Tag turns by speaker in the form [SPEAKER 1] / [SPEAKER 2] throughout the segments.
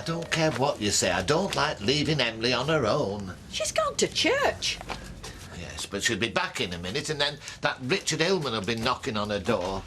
[SPEAKER 1] don't care what you say. I don't like leaving Emily on her own.
[SPEAKER 2] She's gone to church.
[SPEAKER 1] Yes, but she'll be back in a minute, and then that Richard Hillman will be knocking on her door.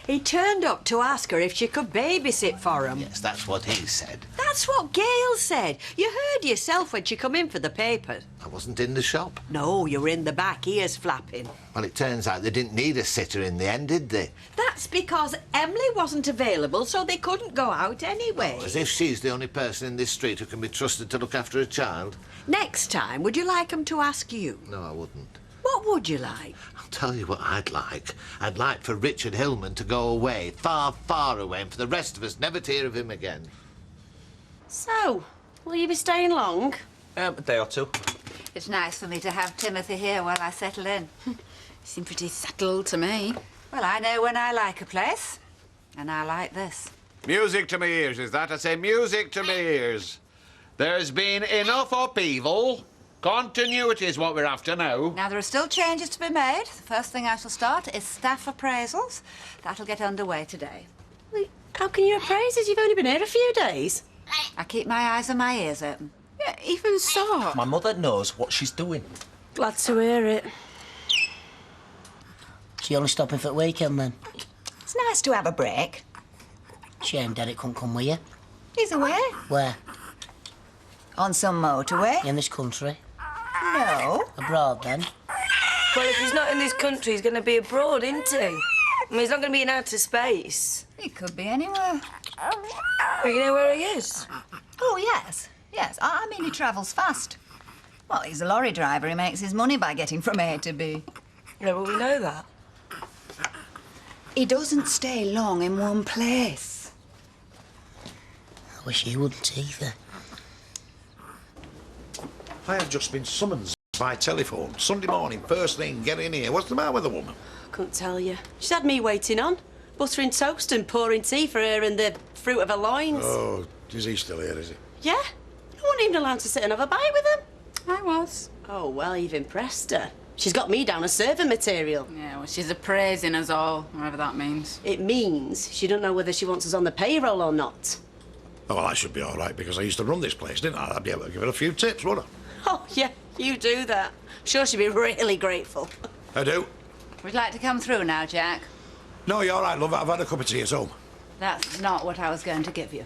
[SPEAKER 2] He turned up to ask her if she could babysit for him.
[SPEAKER 1] Yes, that's what he said.
[SPEAKER 2] That's what Gail said. You heard yourself when she come in for the paper.
[SPEAKER 1] I wasn't in the shop.
[SPEAKER 2] No, you were in the back, ears flapping.
[SPEAKER 1] Well, it turns out they didn't need a sitter in the end, did they?
[SPEAKER 2] That's because Emily wasn't available, so they couldn't go out anyway.
[SPEAKER 1] Oh, as if she's the only person in this street who can be trusted to look after a child.
[SPEAKER 2] Next time, would you like them to ask you?
[SPEAKER 1] No, I wouldn't.
[SPEAKER 2] What would you like?
[SPEAKER 1] I'll tell you what I'd like. I'd like for Richard Hillman to go away, far, far away, and for the rest of us never to hear of him again.
[SPEAKER 3] So, will you be staying long?
[SPEAKER 4] A day or two.
[SPEAKER 5] It's nice for me to have Timothy here while I settle in.
[SPEAKER 3] You seem pretty settled to me.
[SPEAKER 5] Well, I know when I like a place, and I like this.
[SPEAKER 6] Music to my ears, is that? I say music to my ears. There's been enough upheaval. Continuity is what we're after now.
[SPEAKER 5] Now, there are still changes to be made. The first thing I shall start is staff appraisals. That'll get underway today.
[SPEAKER 3] Wait, how can you appraise us? You've only been here a few days.
[SPEAKER 5] I keep my eyes and my ears open.
[SPEAKER 3] Yeah, even so.
[SPEAKER 4] My mother knows what she's doing.
[SPEAKER 3] Glad to hear it.
[SPEAKER 7] She only stopping for the weekend, then?
[SPEAKER 5] It's nice to have a break.
[SPEAKER 7] Shame Derek couldn't come with you.
[SPEAKER 5] He's away.
[SPEAKER 7] Where?
[SPEAKER 5] On some motorway.
[SPEAKER 7] In this country?
[SPEAKER 5] No.
[SPEAKER 7] Abroad, then?
[SPEAKER 3] Well, if he's not in this country, he's going to be abroad, isn't he? I mean, he's not going to be in outer space.
[SPEAKER 5] He could be anywhere.
[SPEAKER 3] Well, you know where he is?
[SPEAKER 5] Oh, yes. Yes. I mean, he travels fast. Well, he's a lorry driver. He makes his money by getting from A to B.
[SPEAKER 3] Yeah, well, we know that.
[SPEAKER 5] He doesn't stay long in one place.
[SPEAKER 7] I wish you wouldn't either.
[SPEAKER 8] I have just been summoned by telephone. Sunday morning, first thing, get in here. What's the matter with the woman?
[SPEAKER 3] I couldn't tell you. She's had me waiting on, buttering toast and pouring tea for her and the fruit of her loins.
[SPEAKER 8] Oh, is he still here, is he?
[SPEAKER 3] Yeah? You weren't even allowed to sit and have a bite with him.
[SPEAKER 5] I was.
[SPEAKER 3] Oh, well, you've impressed her. She's got me down as servant material.
[SPEAKER 9] Yeah, well, she's appraising us all, whatever that means.
[SPEAKER 3] It means she don't know whether she wants us on the payroll or not.
[SPEAKER 8] Oh, well, I should be all right because I used to run this place, didn't I? I'd be able to give her a few tips, wouldn't
[SPEAKER 3] Oh, yeah, you do that. Sure she'd be really grateful.
[SPEAKER 8] I? I do.
[SPEAKER 5] Would you like to come through now, Jack?
[SPEAKER 8] No, you're all right, love. I've had a cup of tea at home.
[SPEAKER 5] That's not what I was going to give you.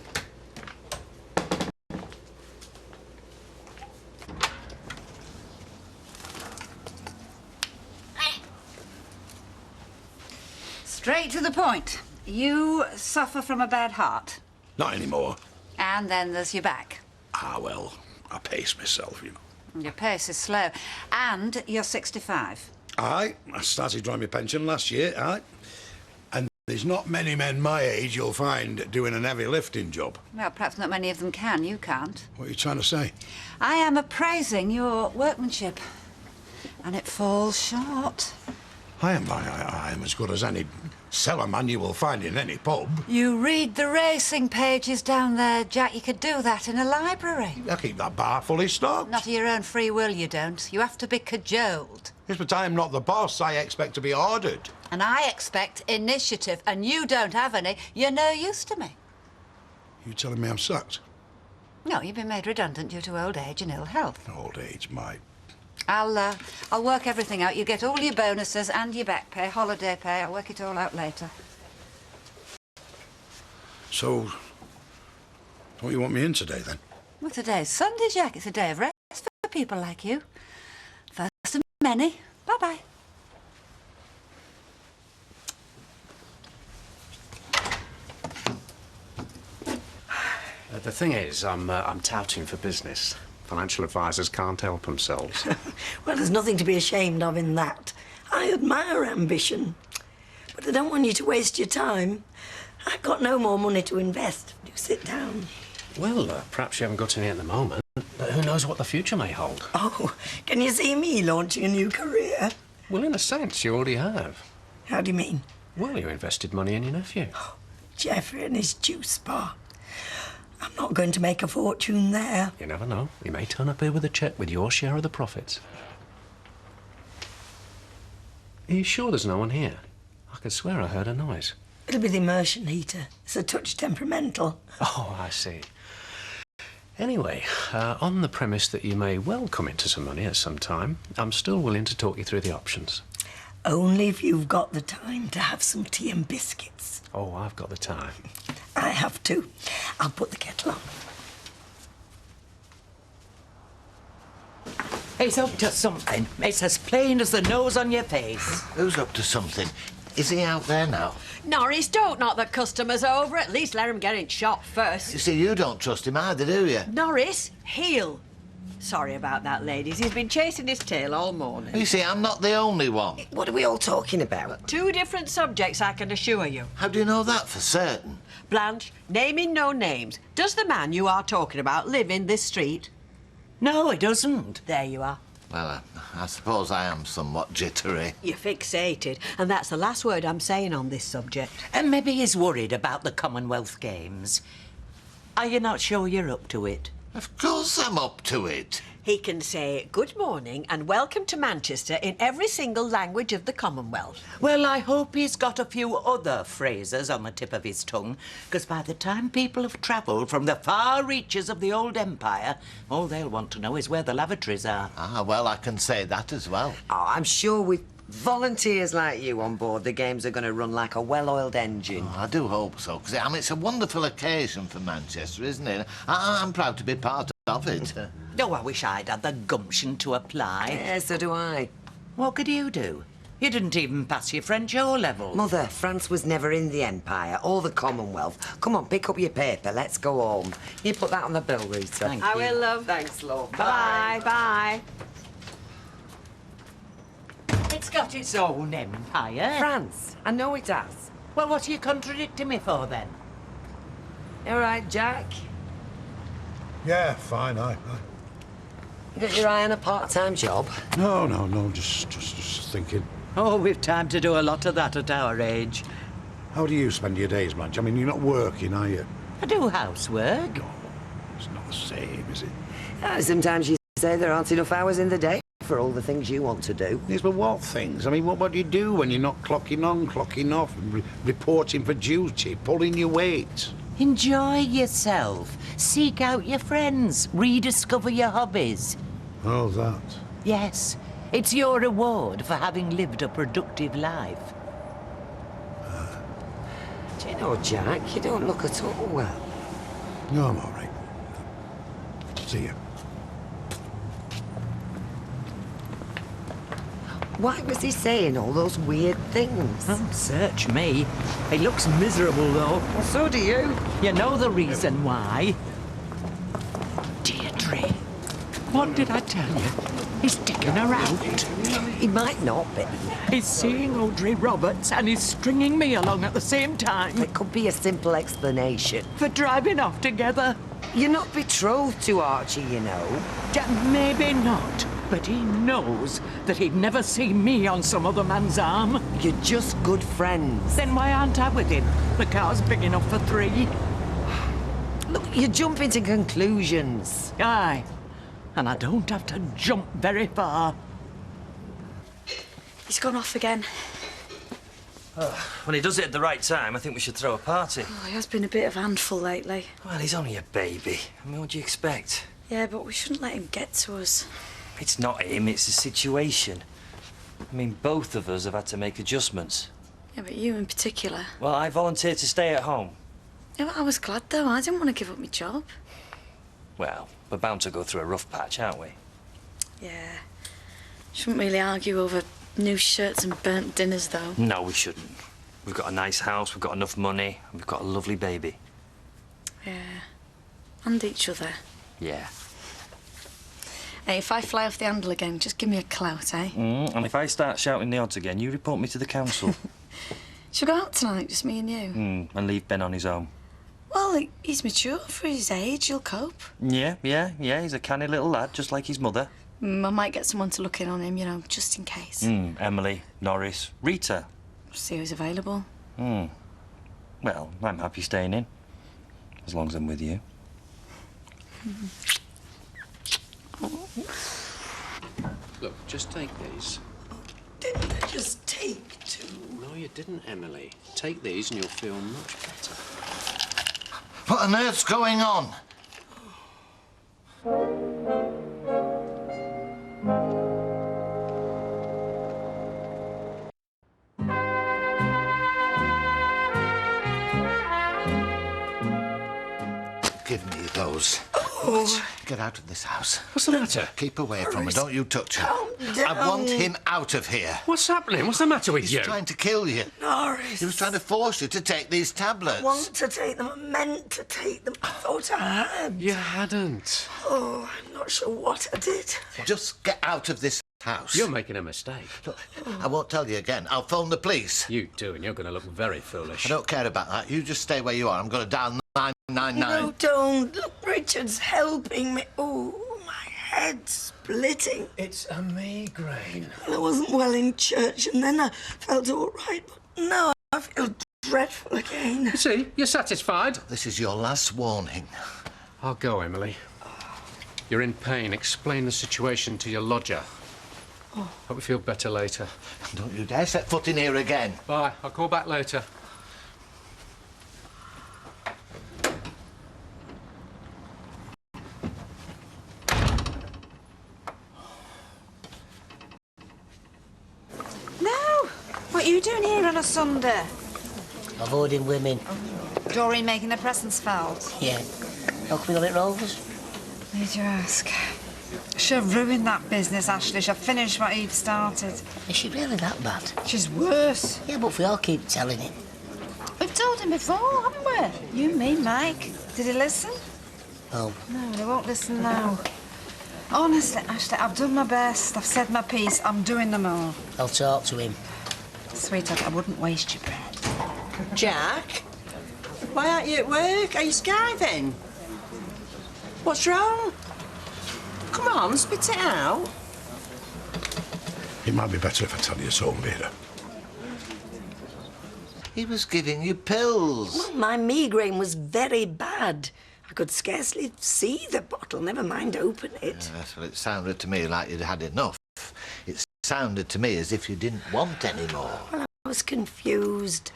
[SPEAKER 5] Straight to the point. You suffer from a bad heart.
[SPEAKER 8] Not anymore.
[SPEAKER 5] And then there's your back.
[SPEAKER 8] Ah, well, I pace myself, you know.
[SPEAKER 5] Your pace is slow. And you're 65.
[SPEAKER 8] Aye, I started drawing my pension last year, aye. And there's not many men my age you'll find doing an heavy lifting job.
[SPEAKER 5] Well, perhaps not many of them can. You can't.
[SPEAKER 8] What are you trying to say?
[SPEAKER 5] I am appraising your workmanship. And it falls short.
[SPEAKER 8] I am as good as any cellar man you will find in any pub.
[SPEAKER 5] You read the racing pages down there, Jack. You could do that in a library.
[SPEAKER 8] I keep that bar fully stocked.
[SPEAKER 5] Not of your own free will, you don't. You have to be cajoled.
[SPEAKER 8] Yes, but I am not the boss. I expect to be ordered.
[SPEAKER 5] And I expect initiative, and you don't have any. You're no use to me.
[SPEAKER 8] You telling me I'm sacked?
[SPEAKER 5] No, you've been made redundant due to old age and ill health.
[SPEAKER 8] Old age, mate.
[SPEAKER 5] I'll work everything out. You get all your bonuses and your back pay, holiday pay. I'll work it all out later.
[SPEAKER 8] So, don't you want me in today, then?
[SPEAKER 5] Well, today's Sunday, Jack. It's a day of rest for people like you. First of many. Bye-bye.
[SPEAKER 10] The thing is, I'm touting for business. Financial advisors can't help themselves.
[SPEAKER 2] Well, there's nothing to be ashamed of in that. I admire ambition. But I don't want you to waste your time. I've got no more money to invest. Do sit down.
[SPEAKER 10] Well, perhaps you haven't got any at the moment, but who knows what the future may hold.
[SPEAKER 2] Oh, can you see me launching a new career?
[SPEAKER 10] Well, in a sense, you already have.
[SPEAKER 2] How do you mean?
[SPEAKER 10] Well, you invested money in your nephew.
[SPEAKER 2] Oh, Geoffrey and his juice bar. I'm not going to make a fortune there.
[SPEAKER 10] You never know. He may turn up here with a cheque with your share of the profits. Are you sure there's no one here? I could swear I heard a noise.
[SPEAKER 2] It'll be the immersion heater. It's a touch temperamental.
[SPEAKER 10] Oh, I see. Anyway, on the premise that you may well come into some money at some time, I'm still willing to talk you through the options.
[SPEAKER 2] Only if you've got the time to have some tea and biscuits.
[SPEAKER 10] Oh, I've got the time.
[SPEAKER 2] I have too. I'll put the kettle on.
[SPEAKER 11] He's up to something. It's as plain as the nose on your face.
[SPEAKER 1] Who's up to something? Is he out there now?
[SPEAKER 3] Norris, don't knock the customers over. At least let him get in shop first.
[SPEAKER 1] You see, you don't trust him either, do you?
[SPEAKER 3] Norris, heel. Sorry about that, ladies. He's been chasing his tail all morning.
[SPEAKER 1] You see, I'm not the only one.
[SPEAKER 11] What are we all talking about?
[SPEAKER 3] 2 different subjects, I can assure you.
[SPEAKER 1] How do you know that for certain?
[SPEAKER 3] Blanche, naming no names, does the man you are talking about live in this street?
[SPEAKER 11] No, he doesn't.
[SPEAKER 3] There you are.
[SPEAKER 1] Well, I suppose I am somewhat jittery.
[SPEAKER 3] You're fixated, and that's the last word I'm saying on this subject.
[SPEAKER 11] And maybe he's worried about the Commonwealth Games. Are you not sure you're up to it?
[SPEAKER 1] Of course I'm up to it.
[SPEAKER 3] He can say good morning and welcome to Manchester in every single language of the Commonwealth.
[SPEAKER 11] Well, I hope he's got a few other phrases on the tip of his tongue, because by the time people have travelled from the far reaches of the old empire, all they'll want to know is where the lavatories are.
[SPEAKER 1] Ah, well, I can say that as well.
[SPEAKER 12] Oh, I'm sure with volunteers like you on board, the games are going to run like a well-oiled engine.
[SPEAKER 1] Oh, I do hope so, because I mean, it's a wonderful occasion for Manchester, isn't it? I'm proud to be part of it.
[SPEAKER 11] Oh, I wish I'd had the gumption to apply.
[SPEAKER 12] Yeah, so do I.
[SPEAKER 11] What could you do? You didn't even pass your French O-level.
[SPEAKER 12] Mother, France was never in the Empire or the Commonwealth. Come on, pick up your paper. Let's go home. You put that on the bill, Rita.
[SPEAKER 11] Thank
[SPEAKER 3] I
[SPEAKER 11] you.
[SPEAKER 3] will, love.
[SPEAKER 12] Thanks, love.
[SPEAKER 3] Bye, bye.
[SPEAKER 11] It's got its own empire.
[SPEAKER 12] France. I know it has.
[SPEAKER 11] Well, what are you contradicting me for, then?
[SPEAKER 12] You all right, Jack?
[SPEAKER 8] Yeah, fine, aye.
[SPEAKER 12] You got your eye on a part-time job?
[SPEAKER 8] No, just thinking.
[SPEAKER 11] Oh, we've time to do a lot of that at our age.
[SPEAKER 8] How do you spend your days, Blanche? I mean, you're not working, are you?
[SPEAKER 11] I do housework.
[SPEAKER 8] No, it's not the same, is it?
[SPEAKER 12] Sometimes you say there aren't enough hours in the day for all the things you want to do.
[SPEAKER 8] Yes, but what things? I mean, what do you do when you're not clocking on, clocking off, reporting for duty, pulling your weight?
[SPEAKER 11] Enjoy yourself. Seek out your friends. Rediscover your hobbies.
[SPEAKER 8] Oh, that.
[SPEAKER 11] Yes, it's your reward for having lived a productive life.
[SPEAKER 12] Do you know, Jack, you don't look at all well.
[SPEAKER 8] No, I'm all right. See you.
[SPEAKER 12] Why was he saying all those weird things?
[SPEAKER 11] Oh, search me. He looks miserable, though.
[SPEAKER 12] Well, so do you.
[SPEAKER 11] You know the reason why. Deirdre, what did I tell you? He's taking her out.
[SPEAKER 12] He might not be.
[SPEAKER 11] He's seeing Audrey Roberts and he's stringing me along at the same time.
[SPEAKER 12] It could be a simple explanation.
[SPEAKER 11] For driving off together.
[SPEAKER 12] You're not betrothed to Archie, you know.
[SPEAKER 11] Maybe not, but he knows that he'd never see me on some other man's arm.
[SPEAKER 12] You're just good friends.
[SPEAKER 11] Then why aren't I with him? The car's big enough for 3.
[SPEAKER 12] Look, you jump into conclusions.
[SPEAKER 11] Aye, and I don't have to jump very far.
[SPEAKER 13] He's gone off again.
[SPEAKER 4] When he does it at the right time, I think we should throw a party.
[SPEAKER 13] Oh, he has been a bit of a handful lately.
[SPEAKER 4] Well, he's only a baby. I mean, what do you expect?
[SPEAKER 13] Yeah, but we shouldn't let him get to us.
[SPEAKER 4] It's not him, it's the situation. I mean, both of us have had to make adjustments.
[SPEAKER 13] Yeah, but you in particular.
[SPEAKER 4] Well, I volunteered to stay at home.
[SPEAKER 13] Yeah, but I was glad, though. I didn't want to give up my job.
[SPEAKER 4] Well, we're bound to go through a rough patch, aren't we?
[SPEAKER 13] Yeah. Shouldn't really argue over new shirts and burnt dinners, though.
[SPEAKER 4] No, we shouldn't. We've got a nice house, we've got enough money, and we've got a lovely baby.
[SPEAKER 13] Yeah. And each other.
[SPEAKER 4] Yeah.
[SPEAKER 13] Hey, if I fly off the handle again, just give me a clout, eh?
[SPEAKER 4] And if I start shouting the odds again, you report me to the council.
[SPEAKER 13] Should we go out tonight, just me and you?
[SPEAKER 4] And leave Ben on his own.
[SPEAKER 13] Well, he's mature for his age. He'll cope.
[SPEAKER 4] Yeah, he's a canny little lad, just like his mother.
[SPEAKER 13] I might get someone to look in on him, you know, just in case.
[SPEAKER 4] Emily, Norris, Rita.
[SPEAKER 13] See who's available.
[SPEAKER 4] Well, I'm happy staying in. As long as I'm with you.
[SPEAKER 10] Look, just take these.
[SPEAKER 2] Didn't I just take 2?
[SPEAKER 10] No, you didn't, Emily. Take these and you'll feel much better.
[SPEAKER 1] What on earth's going on? Give me those.
[SPEAKER 2] Oh.
[SPEAKER 1] Get out of this house.
[SPEAKER 10] What's the matter?
[SPEAKER 1] Keep away from her. Don't you touch her.
[SPEAKER 2] Calm down.
[SPEAKER 1] I want him out of here.
[SPEAKER 10] What's happening? What's the matter with
[SPEAKER 1] He's
[SPEAKER 10] you?
[SPEAKER 1] trying to kill you.
[SPEAKER 2] Norris.
[SPEAKER 1] He was trying to force you to take these tablets.
[SPEAKER 2] I want to take them. I meant to take them. I thought I had.
[SPEAKER 10] You hadn't.
[SPEAKER 2] Oh, I'm not sure what I did.
[SPEAKER 1] Just get out of this house.
[SPEAKER 10] You're making a mistake.
[SPEAKER 1] Look, I won't tell you again. I'll phone the police.
[SPEAKER 10] You do, and you're going to look very foolish.
[SPEAKER 1] I don't care about that. You just stay where you are. I'm going to dial 999.
[SPEAKER 2] No, don't. Look, Richard's helping me. Oh, my head's splitting.
[SPEAKER 10] It's a migraine.
[SPEAKER 2] I wasn't well in church, and then I felt all right, but now I feel dreadful again.
[SPEAKER 10] You see, you're satisfied.
[SPEAKER 1] This is your last warning.
[SPEAKER 10] I'll go, Emily. You're in pain. Explain the situation to your lodger.
[SPEAKER 2] Oh.
[SPEAKER 10] Hope you feel better later.
[SPEAKER 1] Don't you dare set foot in here again.
[SPEAKER 10] Bye. I'll call back later.
[SPEAKER 5] No! What are you doing here on a Sunday?
[SPEAKER 7] Avoiding women.
[SPEAKER 5] Doreen making her presence felt.
[SPEAKER 7] Yeah. How can we let it roll?
[SPEAKER 5] Need you ask? She'll ruin that business, Ashley. She'll finish what Eve started.
[SPEAKER 7] Is she really that bad?
[SPEAKER 5] She's worse.
[SPEAKER 7] Yeah, but if we all keep telling him.
[SPEAKER 5] We've told him before, haven't we? You, me, Mike. Did he listen?
[SPEAKER 7] Oh.
[SPEAKER 5] No, they won't listen now. Honestly, Ashley, I've done my best. I've said my piece. I'm doing them all.
[SPEAKER 7] I'll talk to him.
[SPEAKER 5] Sweetheart, I wouldn't waste your breath.
[SPEAKER 3] Jack? Why aren't you at work? Are you skiving? What's wrong? Come on, spit it out.
[SPEAKER 8] It might be better if I tell you so, Vera.
[SPEAKER 1] He was giving you pills.
[SPEAKER 2] Well, my migraine was very bad. I could scarcely see the bottle, never mind open it.
[SPEAKER 1] Yes, well, it sounded to me like you'd had enough. It sounded to me as if you didn't want any more.
[SPEAKER 2] Well, I was confused.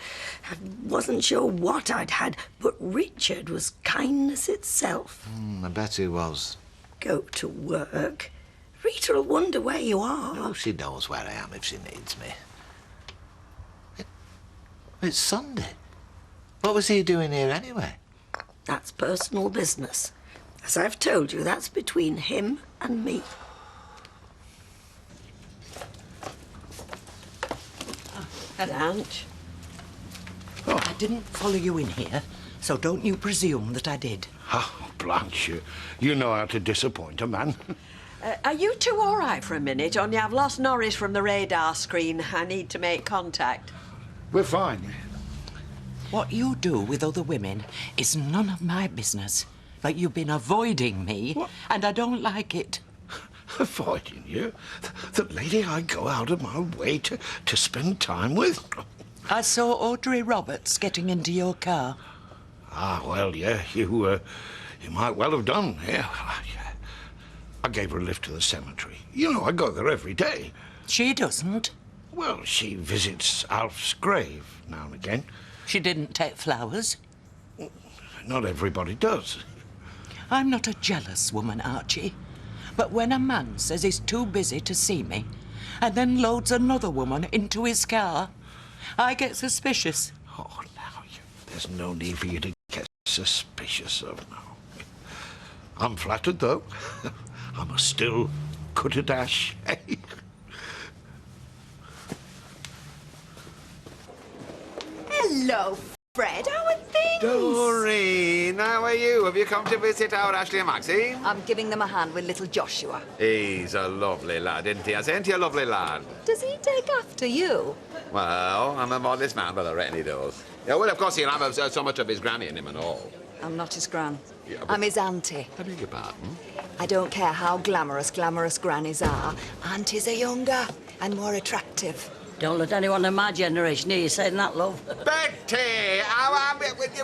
[SPEAKER 2] I wasn't sure what I'd had, but Richard was kindness itself.
[SPEAKER 1] I bet he was.
[SPEAKER 2] Go to work. Rita'll wonder where you are.
[SPEAKER 1] Oh, she knows where I am if she needs me. It's Sunday. What was he doing here anyway?
[SPEAKER 2] That's personal business. As I've told you, that's between him and me.
[SPEAKER 3] Lunch.
[SPEAKER 11] I didn't follow you in here, so don't you presume that I did.
[SPEAKER 8] Oh, Blanche, you know how to disappoint a man.
[SPEAKER 3] Are you two all right for a minute? Only I've lost Norris from the radar screen. I need to make contact.
[SPEAKER 8] We're fine.
[SPEAKER 11] What you do with other women is none of my business. But you've been avoiding me, and I don't like it.
[SPEAKER 8] Avoiding you? The lady I go out of my way to spend time with?
[SPEAKER 11] I saw Audrey Roberts getting into your car.
[SPEAKER 8] Ah, well, yeah, you might well have done, yeah. I gave her a lift to the cemetery. You know, I go there every day.
[SPEAKER 11] She doesn't.
[SPEAKER 8] Well, she visits Alf's grave now and again.
[SPEAKER 11] She didn't take flowers.
[SPEAKER 8] Not everybody does.
[SPEAKER 11] I'm not a jealous woman, Archie. But when a man says he's too busy to see me and then loads another woman into his car, I get suspicious.
[SPEAKER 8] Oh, now, there's no need for you to get suspicious of now. I'm flattered, though. I must still cut a dash.
[SPEAKER 3] Hello, Fred. How are things?
[SPEAKER 6] Doreen, how are you? Have you come to visit our Ashley and Maxine?
[SPEAKER 5] I'm giving them a hand with little Joshua.
[SPEAKER 6] He's a lovely lad, isn't he? Ain't he a lovely lad?
[SPEAKER 5] Does he take after you?
[SPEAKER 6] Well, I'm a modest man, but I reckon he does. Yeah, well, of course, he'll have so much of his granny in him and all.
[SPEAKER 5] I'm not his gran.
[SPEAKER 6] Yeah, but...
[SPEAKER 5] I'm his auntie.
[SPEAKER 6] I beg your pardon?
[SPEAKER 5] I don't care how glamorous grannies are. Aunties are younger and more attractive.
[SPEAKER 7] Don't let anyone in my generation hear you saying that, love.
[SPEAKER 6] Betty!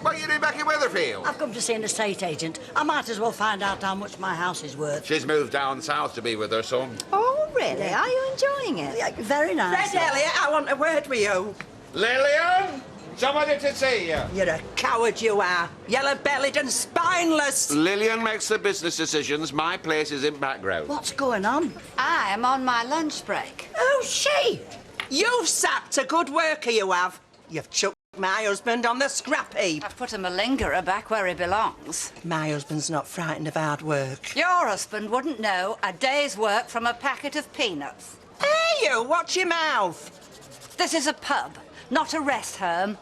[SPEAKER 6] What are you doing back in Weatherfield?
[SPEAKER 7] I've come to see an estate agent. I might as well find out how much my house is worth.
[SPEAKER 6] She's moved down south to be with her son.
[SPEAKER 5] Oh, really? Are you enjoying it?
[SPEAKER 7] Yeah, very nice.
[SPEAKER 3] Fred Elliot, I want a word with you.
[SPEAKER 6] Lillian! Somebody to see you.
[SPEAKER 3] You're a coward, you are. Yellow-bellied and spineless.
[SPEAKER 6] Lillian makes the business decisions. My place is in background.
[SPEAKER 7] What's going on?
[SPEAKER 5] I'm on my lunch break.
[SPEAKER 3] Oh, she? You've sacked a good worker, you have. You've chucked my husband on the scrap heap.
[SPEAKER 5] I've put a malingerer back where he belongs.
[SPEAKER 3] My husband's not frightened of hard work.
[SPEAKER 5] Your husband wouldn't know a day's work from a packet of peanuts.
[SPEAKER 3] Hey, you, watch your mouth.
[SPEAKER 5] This is a pub, not a rest home.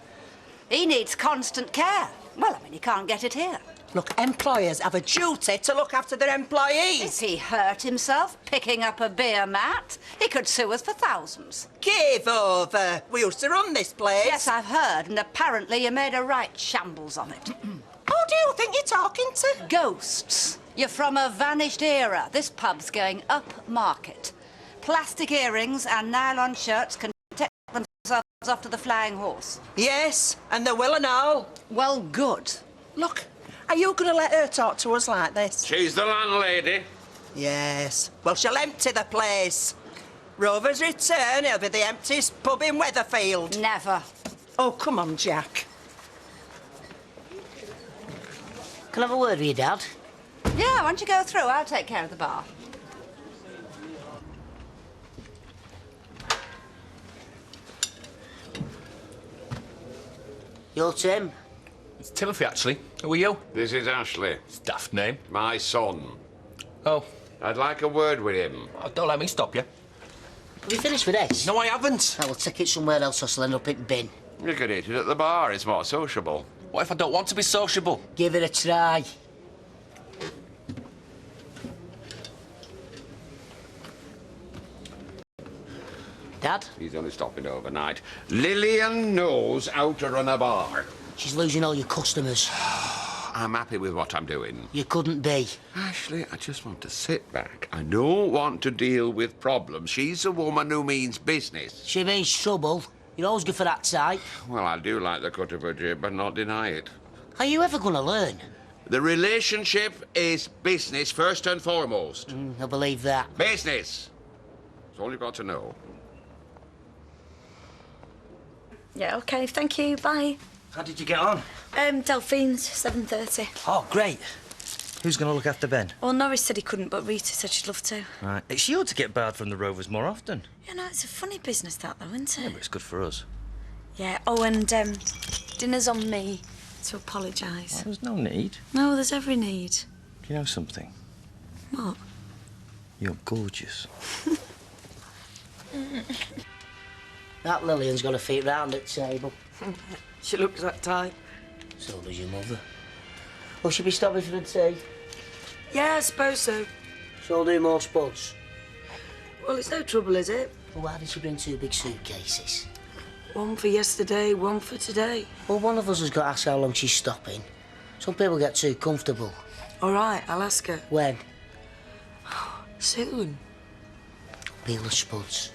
[SPEAKER 5] He needs constant care. Well, I mean, he can't get it here.
[SPEAKER 3] Look, employers have a duty to look after their employees.
[SPEAKER 5] Has he hurt himself picking up a beer mat? He could sue us for thousands.
[SPEAKER 3] Give over. We used to run this place.
[SPEAKER 5] Yes, I've heard, and apparently you made a right shambles of it.
[SPEAKER 3] Who do you think you're talking to?
[SPEAKER 5] Ghosts. You're from a vanished era. This pub's going up market. Plastic earrings and nylon shirts can take themselves off to the flying horse.
[SPEAKER 3] Yes, and they will and all.
[SPEAKER 5] Well, good.
[SPEAKER 3] Look, are you going to let her talk to us like this?
[SPEAKER 6] She's the landlady.
[SPEAKER 3] Yes. Well, she'll empty the place. Rover's return, it'll be the emptiest pub in Weatherfield.
[SPEAKER 5] Never.
[SPEAKER 3] Oh, come on, Jack.
[SPEAKER 7] Can I have a word with you, Dad?
[SPEAKER 5] Yeah, why don't you go through? I'll take care of the bar.
[SPEAKER 7] You're Tim.
[SPEAKER 14] It's Timothy, actually. Who are you?
[SPEAKER 6] This is Ashley.
[SPEAKER 14] It's a daft name.
[SPEAKER 6] My son.
[SPEAKER 14] Oh.
[SPEAKER 6] I'd like a word with him.
[SPEAKER 14] Oh, don't let me stop you.
[SPEAKER 7] Have you finished with this?
[SPEAKER 14] No, I haven't.
[SPEAKER 7] I will take it somewhere else, or I'll end up in bin.
[SPEAKER 6] You could eat it at the bar. It's more sociable.
[SPEAKER 14] What if I don't want to be sociable?
[SPEAKER 7] Give it a try. Dad?
[SPEAKER 6] He's only stopping overnight. Lillian knows how to run a bar.
[SPEAKER 7] She's losing all your customers.
[SPEAKER 6] I'm happy with what I'm doing.
[SPEAKER 7] You couldn't be.
[SPEAKER 6] Ashley, I just want to sit back. I don't want to deal with problems. She's a woman who means business.
[SPEAKER 7] She means trouble. You're always good for that type.
[SPEAKER 6] Well, I do like the cut of her jib, but not deny it.
[SPEAKER 7] Are you ever going to learn?
[SPEAKER 6] The relationship is business first and foremost.
[SPEAKER 7] I believe that.
[SPEAKER 6] Business. That's all you've got to know.
[SPEAKER 13] Yeah, OK, thank you, bye.
[SPEAKER 4] How did you get on?
[SPEAKER 13] Delphine's, 7:30.
[SPEAKER 4] Oh, great. Who's going to look after Ben?
[SPEAKER 13] Well, Norris said he couldn't, but Rita said she'd love to.
[SPEAKER 4] Right. It's you to get barred from the Rovers more often.
[SPEAKER 13] Yeah, no, it's a funny business, that, though, isn't it?
[SPEAKER 4] Yeah, but it's good for us.
[SPEAKER 13] Yeah, oh, and dinner's on me to apologise.
[SPEAKER 4] Well, there's no need.
[SPEAKER 13] No, there's every need.
[SPEAKER 4] Do you know something?
[SPEAKER 13] What?
[SPEAKER 4] You're gorgeous.
[SPEAKER 7] That Lillian's got her feet round at table.
[SPEAKER 2] She looks that type.
[SPEAKER 7] So does your mother. Will she be stopping for the tea?
[SPEAKER 2] Yeah, I suppose so.
[SPEAKER 7] She'll do more spuds.
[SPEAKER 2] Well, it's no trouble, is it?
[SPEAKER 7] Well, why did she bring 2 big suitcases?
[SPEAKER 2] One for yesterday, one for today.
[SPEAKER 7] Well, one of us has got to ask how long she's stopping. Some people get too comfortable.
[SPEAKER 2] All right, I'll ask her.
[SPEAKER 7] When?
[SPEAKER 2] Soon.
[SPEAKER 7] Peel the spuds.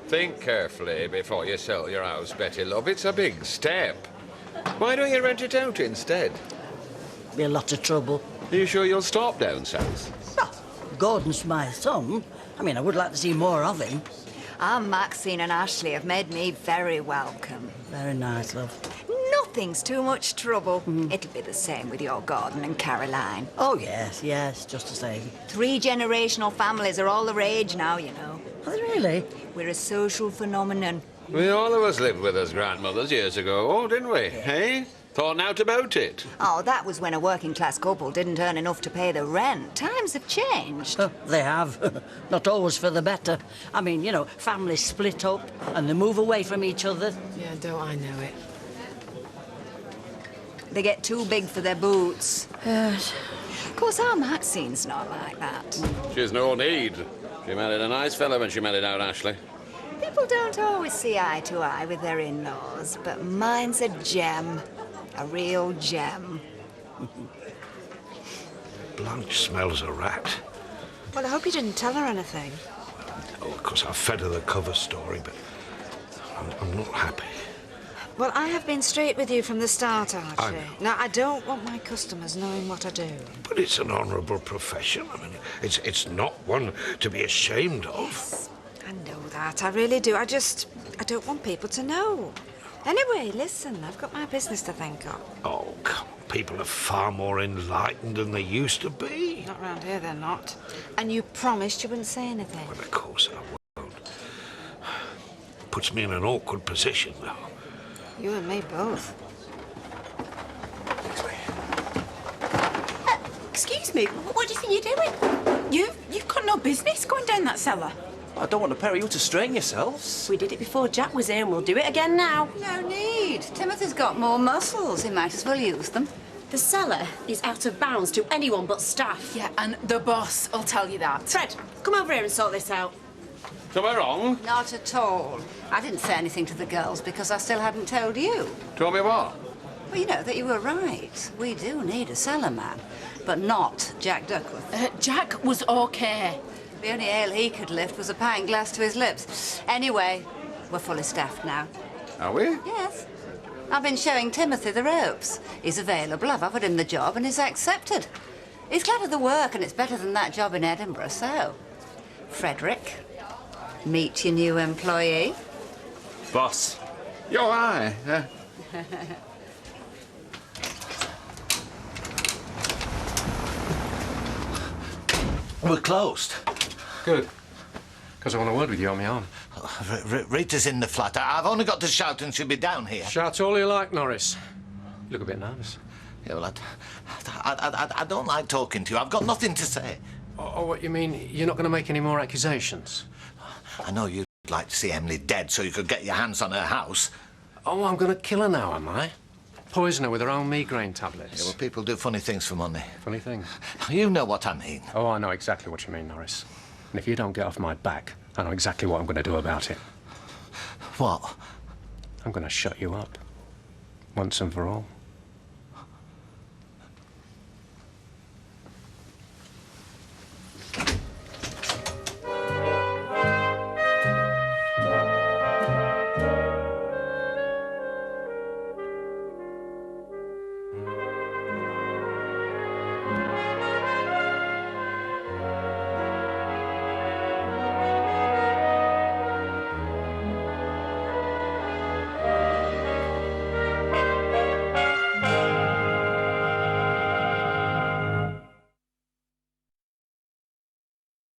[SPEAKER 6] Think carefully before you sell your house, Betty, love. It's a big step. Why don't you rent it out instead?
[SPEAKER 7] Be a lot of trouble.
[SPEAKER 6] Are you sure you'll stop down south?
[SPEAKER 2] Oh, Gordon's my son. I mean, I would like to see more of him.
[SPEAKER 5] Maxine and Ashley have made me very welcome.
[SPEAKER 2] Very nice, love.
[SPEAKER 5] Nothing's too much trouble. It'll be the same with your Gordon and Caroline.
[SPEAKER 2] Oh, yes, yes, just the same.
[SPEAKER 5] 3 generational families are all the rage now, you know.
[SPEAKER 2] Are they really?
[SPEAKER 5] We're a social phenomenon.
[SPEAKER 6] We all of us lived with us grandmothers years ago, didn't we? Eh? Thought out about it.
[SPEAKER 5] Oh, that was when a working-class couple didn't earn enough to pay the rent. Times have changed.
[SPEAKER 2] Oh, they have. Not always for the better. I mean, you know, families split up and they move away from each other.
[SPEAKER 15] Yeah, don't I know it?
[SPEAKER 5] They get too big for their boots.
[SPEAKER 2] Yes.
[SPEAKER 5] Of course, our Maxine's not like that.
[SPEAKER 6] She's no need. She married a nice fella when she married out Ashley.
[SPEAKER 5] People don't always see eye to eye with their in-laws, but mine's a gem. A real gem.
[SPEAKER 8] Blanche smells a rat.
[SPEAKER 15] Well, I hope you didn't tell her anything.
[SPEAKER 8] Oh, of course, I fed her the cover story, but I'm not happy.
[SPEAKER 15] Well, I have been straight with you from the start,
[SPEAKER 8] I
[SPEAKER 15] Archie.
[SPEAKER 8] know.
[SPEAKER 15] Now, I don't want my customers knowing what I do.
[SPEAKER 8] But it's an honourable profession. I mean, it's not one to be ashamed of.
[SPEAKER 15] I know that, I really do. I don't want people to know. Anyway, listen, I've got my business to think of.
[SPEAKER 8] Oh, come on. People are far more enlightened than they used to be.
[SPEAKER 15] Not round here, they're not. And you promised you wouldn't say anything.
[SPEAKER 8] Well, of course I won't. puts me in an awkward position now.
[SPEAKER 15] You and me both.
[SPEAKER 3] Excuse me, what do you think you're doing?
[SPEAKER 9] You've got no business going down that cellar.
[SPEAKER 14] I don't want the pair of you to strain yourselves.
[SPEAKER 3] We did it before Jack was here and we'll do it again now.
[SPEAKER 5] No need. Timothy's got more muscles. He might as well use them.
[SPEAKER 3] The cellar is out of bounds to anyone but staff.
[SPEAKER 9] Yeah, and the boss will tell you that.
[SPEAKER 3] Fred, come over here and sort this out.
[SPEAKER 6] Am I wrong?
[SPEAKER 5] Not at all. I didn't say anything to the girls because I still hadn't told you.
[SPEAKER 6] Told me what?
[SPEAKER 5] Well, you know that you were right. We do need a cellar man, but not Jack Duckworth.
[SPEAKER 9] Jack was okay.
[SPEAKER 5] The only ale he could lift was a pint glass to his lips. Anyway, we're fully staffed now.
[SPEAKER 6] Are we?
[SPEAKER 5] Yes. I've been showing Timothy the ropes. He's available. I've offered him the job and he's accepted. He's glad of the work and it's better than that job in Edinburgh, so... Frederick, meet your new employee.
[SPEAKER 14] Boss.
[SPEAKER 6] Yo, aye.
[SPEAKER 1] We're closed.
[SPEAKER 10] Good. Because I want a word with you on my own.
[SPEAKER 1] Rita's in the flat. I've only got to shout and she'll be down here.
[SPEAKER 10] Shout all you like, Norris. You look a bit nervous.
[SPEAKER 1] Yeah, well, I don't like talking to you. I've got nothing to say.
[SPEAKER 10] Oh, what you mean? You're not going to make any more accusations?
[SPEAKER 1] I know you'd like to see Emily dead so you could get your hands on her house.
[SPEAKER 10] Oh, I'm going to kill her now, am I? Poison her with her own migraine tablets.
[SPEAKER 1] Yeah, well, people do funny things for money.
[SPEAKER 10] Funny things?
[SPEAKER 1] You know what I mean.
[SPEAKER 10] Oh, I know exactly what you mean, Norris. And if you don't get off my back, I know exactly what I'm going to do about it.
[SPEAKER 1] What?
[SPEAKER 10] I'm going to shut you up. Once and for all.